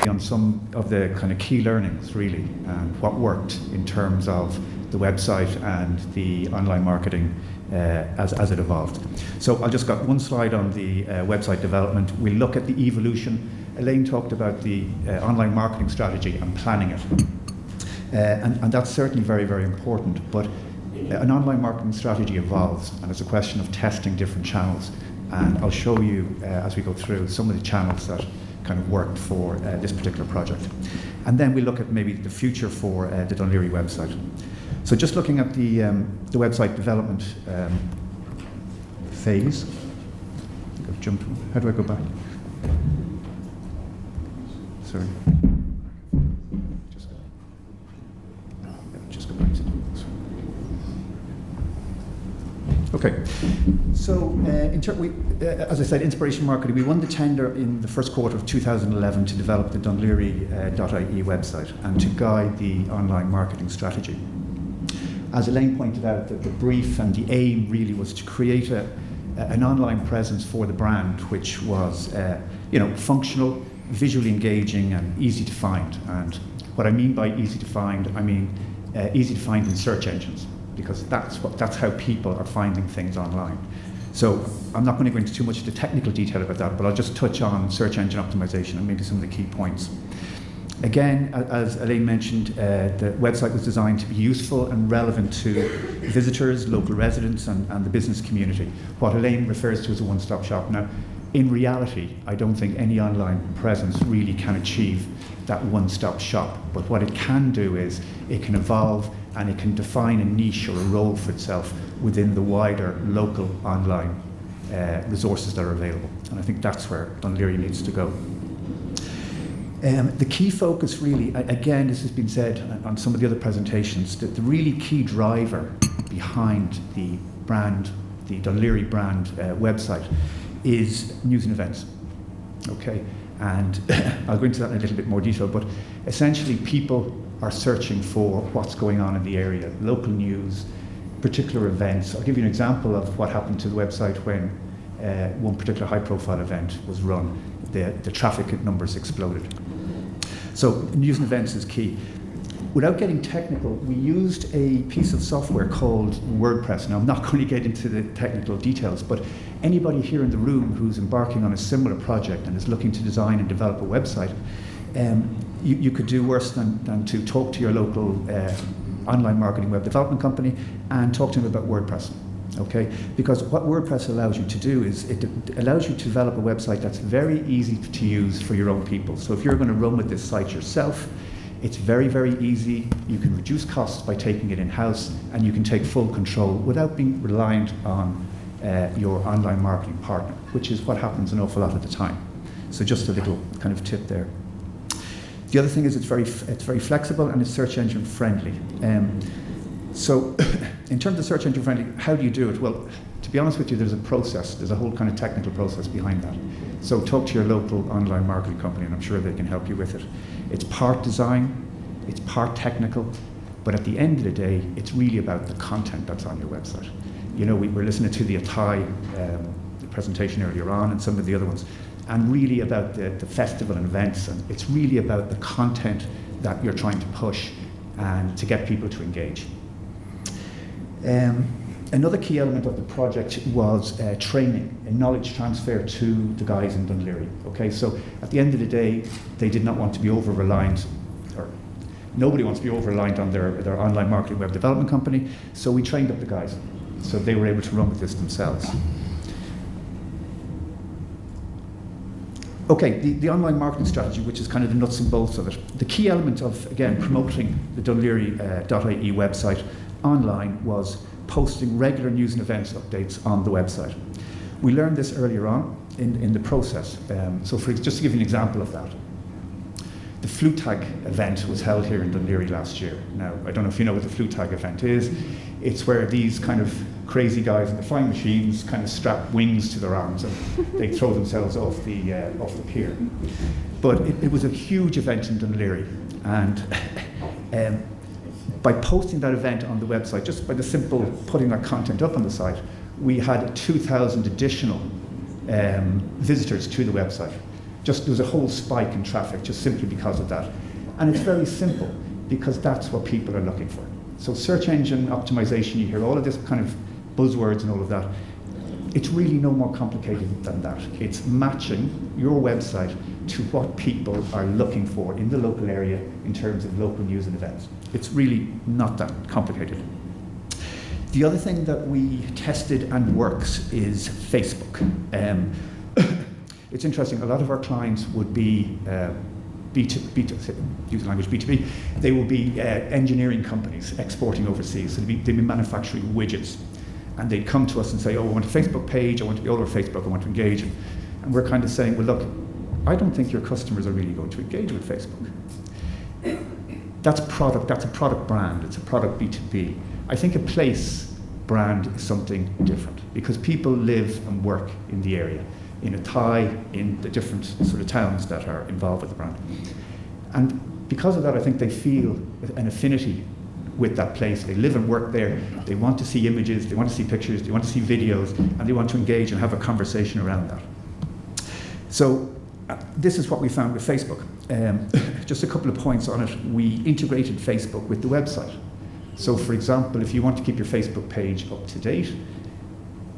on some of the kind of key learnings really, and what worked in terms of the website and the online marketing as it evolved. So I've just got one slide on the website development. We'll look at the evolution. Elaine talked about the online marketing strategy and planning it. And that's certainly very, very important, but an online marketing strategy evolves, and it's a question of testing different channels. And I'll show you as we go through some of the channels that kind of worked for this particular project. And then we look at maybe the future for the Dún Laoghaire website. So just looking at the website development phase. I've jumped. How do I go back? Sorry. Just go back to this. Okay. So as I said, inspiration marketing. We won the tender in the first quarter of 2011 to develop the Dunleary.ie website and to guide the online marketing strategy. As Elaine pointed out, the brief and the aim really was to create an online presence for the brand, which was functional, visually engaging, and easy to find. And what I mean by easy to find, I mean easy to find in search engines, because that's how people are finding things online. So I'm not going to go into too much of the technical detail about that, but I'll just touch on search engine optimization and maybe some of the key points. Again, as Elaine mentioned, the website was designed to be useful and relevant to visitors, local residents, and the business community, what Elaine refers to as a one-stop shop. Now, in reality, I don't think any online presence really can achieve that one-stop shop, but what it can do is it can evolve and it can define a niche or a role for itself within the wider local online resources that are available. And I think that's where Dún Laoghaire needs to go. The key focus really, again, this has been said on some of the other presentations, that the really key driver behind the brand, the Dún Laoghaire brand website, is news and events. Okay, and I'll go into that in a little bit more detail, but essentially people are searching for what's going on in the area, local news, particular events. I'll give you an example of what happened to the website when one particular high-profile event was run. The traffic numbers exploded. So news and events is key. Without getting technical, we used a piece of software called WordPress. Now, I'm not going to get into the technical details, but anybody here in the room who's embarking on a similar project and is looking to design and develop a website, you could do worse than to talk to your local online marketing web development company and talk to them about WordPress. Okay, because what WordPress allows you to do is it allows you to develop a website that's very easy to use for your own people. So if you're going to run with this site yourself, it's very, very easy. You can reduce costs by taking it in-house, and you can take full control without being reliant on your online marketing partner, which is what happens an awful lot of the time. So just a little kind of tip there. The other thing is it's very flexible and it's search engine friendly. So in terms of search engine friendly, how do you do it? Well, to be honest with you, there's a process. There's a whole kind of technical process behind that. So talk to your local online marketing company and I'm sure they can help you with it. It's part design, it's part technical, but at the end of the day, it's really about the content that's on your website. You know, we were listening to the Atai presentation earlier on and some of the other ones, and really about the festival and events, and it's really about the content that you're trying to push and to get people to engage. Another key element of the project was training and knowledge transfer to the guys in Dún Laoghaire. Okay, so at the end of the day, they did not want to be over-reliant, or nobody wants to be over-reliant on their online marketing web development company, so we trained up the guys, so they were able to run with this themselves. Okay, the online marketing strategy, which is kind of the nuts and bolts of it. The key element of, again, promoting the Dunleary.ie website online was posting regular news and events updates on the website. We learned this earlier on in the process. So just to give you an example of that, the Flu Tag event was held here in Dún Laoghaire last year. Now, I don't know if you know what the Flu Tag event is. It's where these kind of crazy guys in the flying machines kind of strap wings to their arms and they throw themselves off the pier. But it was a huge event in Dún Laoghaire, and by posting that event on the website, just by the simple putting that content up on the site, we had 2,000 additional visitors to the website. there was a whole spike in traffic just simply because of that. And it's very simple, because that's what people are looking for. So search engine optimization, you hear all of this kind of buzzwords and all of that. It's really no more complicated than that. It's matching your website to what people are looking for in the local area in terms of local news and events. It's really not that complicated. The other thing that we tested and works is Facebook. It's interesting, a lot of our clients would be use the language B2B, they will be engineering companies exporting overseas. So they'd be manufacturing widgets. And they'd come to us and say, oh, I want a Facebook page, I want to be all over Facebook, I want to engage. And we're kind of saying, well, look, I don't think your customers are really going to engage with Facebook. That's a product brand, it's a product B2B. I think a place brand is something different, because people live and work in the area, in Athy, in the different sort of towns that are involved with the brand. And because of that, I think they feel an affinity with that place. They live and work there, they want to see images, they want to see pictures, they want to see videos, and they want to engage and have a conversation around that. So this is what we found with Facebook. Just a couple of points on it. We integrated Facebook with the website. So for example, if you want to keep your Facebook page up to date,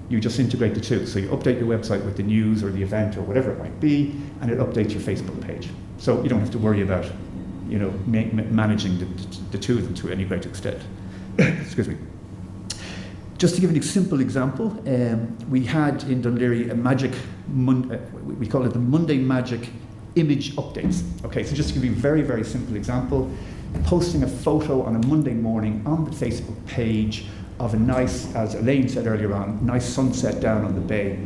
you just integrate the two. So you update your website with the news or the event or whatever it might be, and it updates your Facebook page. So you don't have to worry about managing the two of them to any great extent. Excuse me. Just to give an simple example, we had in Dún Laoghaire a magic, we call it the Monday Magic image updates. Okay, so just to give you a very, very simple example, posting a photo on a Monday morning on the Facebook page of a nice, as Elaine said earlier on, nice sunset down on the bay.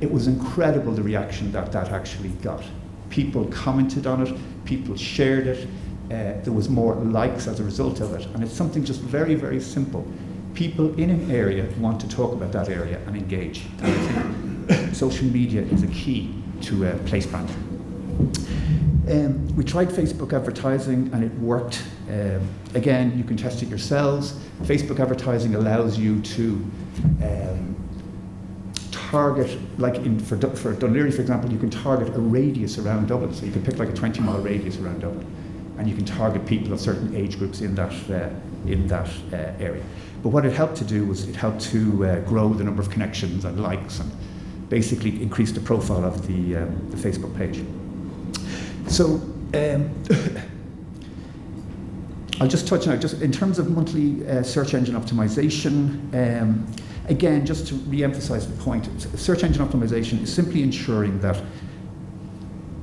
It was incredible the reaction that actually got. People commented on it, people shared it, there was more likes as a result of it, and it's something just very, very simple. People in an area want to talk about that area and engage. And I think social media is a key to place brand. We tried Facebook advertising and it worked. Again, you can test it yourselves. Facebook advertising allows you to target, like for Dún Laoghaire, for example, you can target a radius around Dublin. So you can pick like a 20-mile radius around Dublin, and you can target people of certain age groups in that area. But what it helped to do was it helped to grow the number of connections and likes, and basically increase the profile of the Facebook page. So I'll just touch on it, just in terms of monthly search engine optimization. Again, just to re-emphasize the point, search engine optimization is simply ensuring that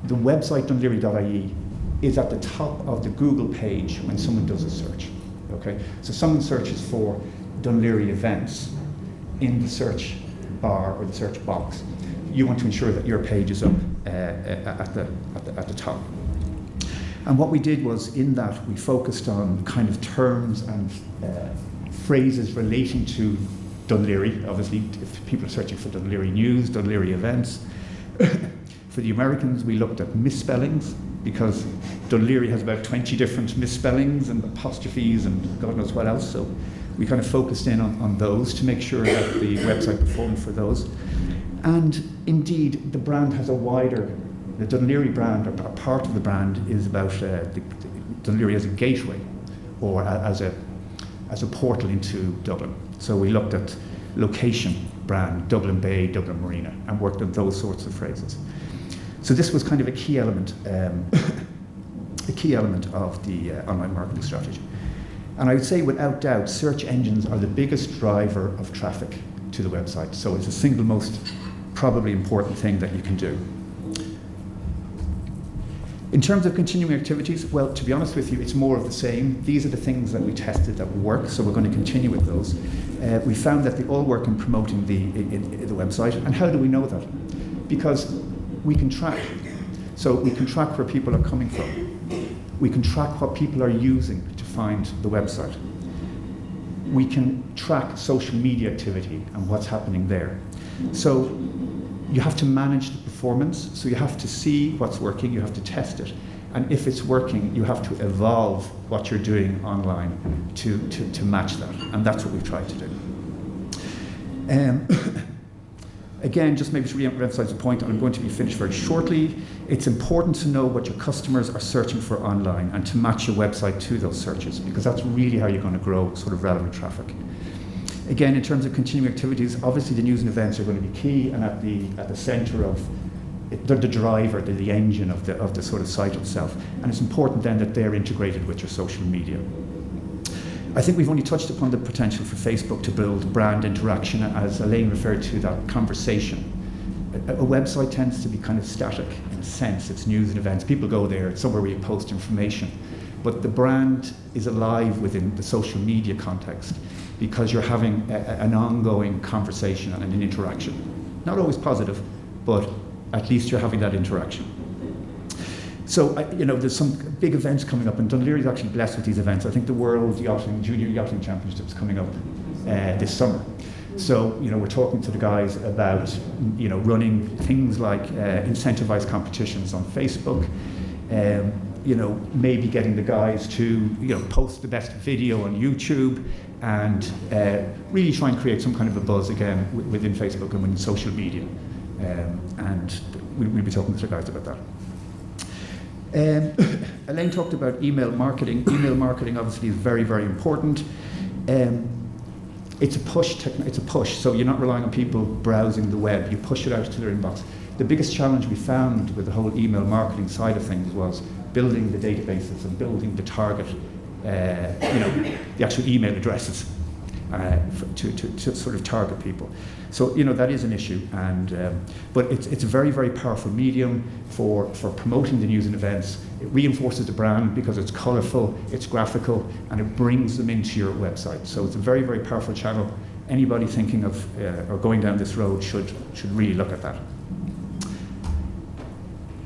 the website dunleary.ie is at the top of the Google page when someone does a search. Okay, so someone searches for Dún Laoghaire events in the search bar or the search box. You want to ensure that your page is up at the top. And what we did was, in that, we focused on kind of terms and phrases relating to Dún Laoghaire. Obviously, if people are searching for Dún Laoghaire news, Dún Laoghaire events. For the Americans, we looked at misspellings, because Dún Laoghaire has about 20 different misspellings and apostrophes and God knows what else. So we kind of focused in on those to make sure that the website performed for those. And indeed, the brand has a wider, the Dún Laoghaire brand, or part of the brand, is about Dún Laoghaire as a gateway, or as a portal into Dublin. So we looked at location brand, Dublin Bay, Dublin Marina, and worked on those sorts of phrases. So this was kind of a key element of the online marketing strategy. And I would say, without doubt, search engines are the biggest driver of traffic to the website. So it's the single most probably important thing that you can do. In terms of continuing activities, well, to be honest with you, it's more of the same. These are the things that we tested that work, so we're going to continue with those. We found that they all work in promoting the website. And how do we know that? Because we can track. So we can track where people are coming from. We can track what people are using to find the website. We can track social media activity and what's happening there. So you have to manage the performance, so you have to see what's working, you have to test it. And if it's working, you have to evolve what you're doing online to match that. And that's what we've tried to do. Again, just maybe to re-emphasize the point, and I'm going to be finished very shortly, it's important to know what your customers are searching for online and to match your website to those searches, because that's really how you're going to grow sort of relevant traffic. Again, in terms of continuing activities, obviously the news and events are going to be key and at the centre of they're the driver, they're the engine of the sort of site itself. And it's important then that they're integrated with your social media. I think we've only touched upon the potential for Facebook to build brand interaction, as Elaine referred to, that conversation. A website tends to be kind of static in a sense. It's news and events. People go there, it's somewhere where you post information. But the brand is alive within the social media context because you're having an ongoing conversation and an interaction. Not always positive, but at least you're having that interaction. So, there's some big events coming up, and Dún Laoghaire is actually blessed with these events. I think the World Junior Yachting Championships coming up this summer. So, we're talking to the guys about, running things like incentivized competitions on Facebook, maybe getting the guys to, post the best video on YouTube, and really try and create some kind of a buzz again within Facebook and within social media. And we'll be talking to the guys about that. Elaine talked about email marketing. Email marketing obviously is very, very important. It's a push, so you're not relying on people browsing the web. You push it out to their inbox. The biggest challenge we found with the whole email marketing side of things was building the databases and building the target, the actual email addresses to sort of target people. So that is an issue, but it's a very, very powerful medium for promoting the news and events. It reinforces the brand because it's colourful, it's graphical, and it brings them into your website. So it's a very, very powerful channel. Anybody thinking of or going down this road should really look at that.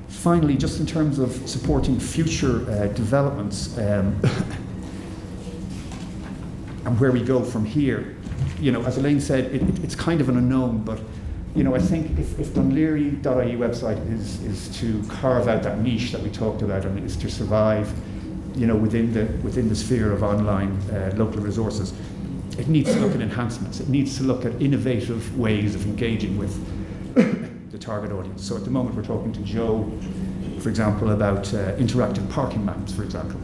Finally, just in terms of supporting future developments and where we go from here, as Elaine said, it's kind of an unknown, but I think if Dún Laoghaire.ie website is to carve out that niche that we talked about and is to survive, within the sphere of online local resources, it needs to look at enhancements. It needs to look at innovative ways of engaging with the target audience. So at the moment we're talking to Joe, for example, about interactive parking maps, for example.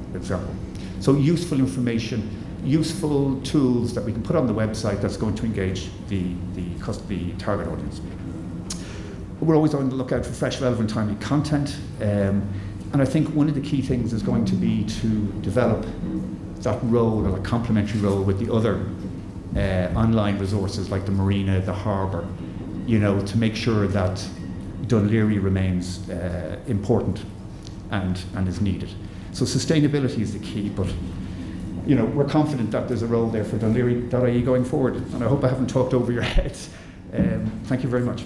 So useful information, useful tools that we can put on the website that's going to engage the target audience. We're always on the lookout for fresh, relevant, timely content, and I think one of the key things is going to be to develop that role, or a complementary role, with the other online resources like the marina, the harbour, to make sure that Dún Laoghaire remains important and is needed. So sustainability is the key, but we're confident that there's a role there for Dún Laoghaire.ie going forward, and I hope I haven't talked over your heads. Thank you very much.